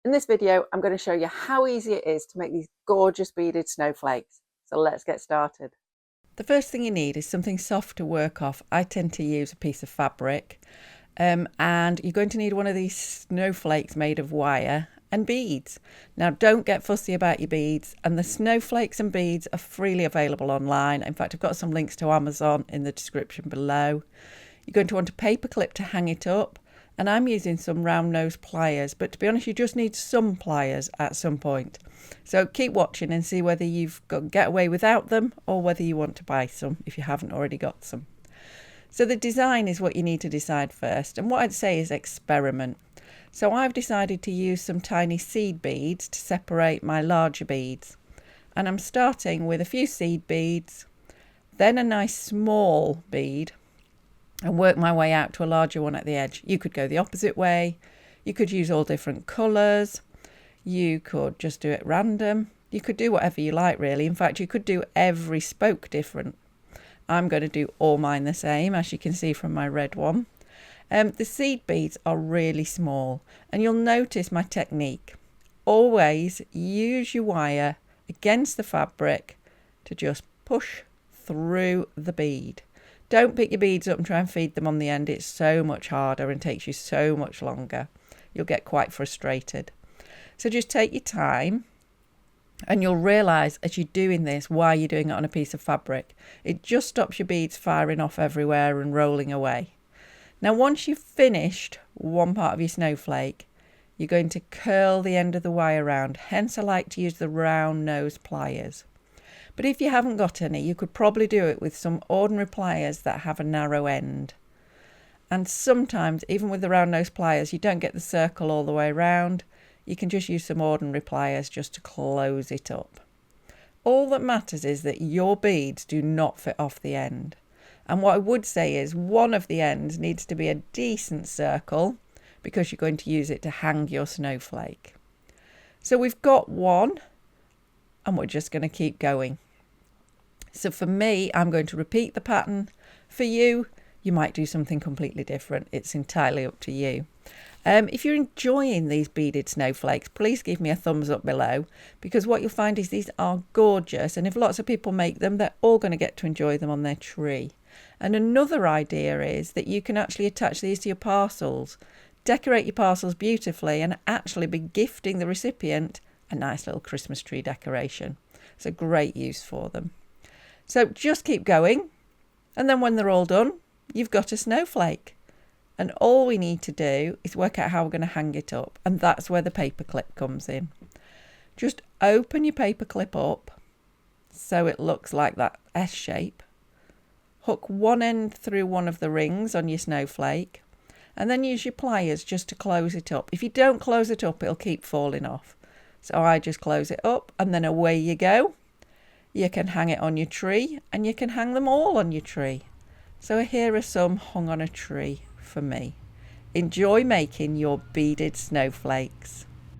In this video, I'm going to show you how easy it is to make these gorgeous beaded snowflakes. So let's get started. The first thing you need is something soft to work off. I tend to use a piece of fabric, and you're going to need one of these snowflakes made of wire and beads. Now, don't get fussy about your beads, and the snowflakes and beads are freely available online. In fact, I've got some links to Amazon in the description below. You're going to want a paper clip to hang it up, and I'm using some round nose pliers, but to be honest, you just need some pliers at some point. So keep watching and see whether you've got get away without them or whether you want to buy some if you haven't already got some. So the design is what you need to decide first, and what I'd say is experiment. So I've decided to use some tiny seed beads to separate my larger beads, and I'm starting with a few seed beads, then a nice small bead, and work my way out to a larger one at the edge. You could go the opposite way. You could use all different colours. You could just do it random. You could do whatever you like, really. In fact, you could do every spoke different. I'm going to do all mine the same, as you can see from my red one. The seed beads are really small, and you'll notice my technique. Always use your wire against the fabric to just push through the bead. Don't pick your beads up and try and feed them on the end. It's so much harder and takes you so much longer. You'll get quite frustrated. So just take your time, and you'll realise as you're doing this why you're doing it on a piece of fabric. It just stops your beads firing off everywhere and rolling away. Now, once you've finished one part of your snowflake, you're going to curl the end of the wire round. Hence, I like to use the round nose pliers. But if you haven't got any, you could probably do it with some ordinary pliers that have a narrow end. And sometimes, even with the round nose pliers, you don't get the circle all the way around. You can just use some ordinary pliers just to close it up. All that matters is that your beads do not fit off the end. And what I would say is one of the ends needs to be a decent circle because you're going to use it to hang your snowflake. So we've got one, and we're just going to keep going. So for me, I'm going to repeat the pattern. For you, you might do something completely different. It's entirely up to you. If you're enjoying these beaded snowflakes, please give me a thumbs up below, because what you'll find is these are gorgeous, and if lots of people make them, they're all going to get to enjoy them on their tree. And another idea is that you can actually attach these to your parcels, decorate your parcels beautifully, and actually be gifting the recipient a nice little Christmas tree decoration. It's a great use for them. So just keep going, and then when they're all done, you've got a snowflake. And all we need to do is work out how we're going to hang it up, and that's where the paper clip comes in. Just open your paper clip up so it looks like that S shape. Hook one end through one of the rings on your snowflake, and then use your pliers just to close it up. If you don't close it up, it'll keep falling off. So I just close it up, and then away you go. You can hang it on your tree, and you can hang them all on your tree. So here are some hung on a tree for me. Enjoy making your beaded snowflakes.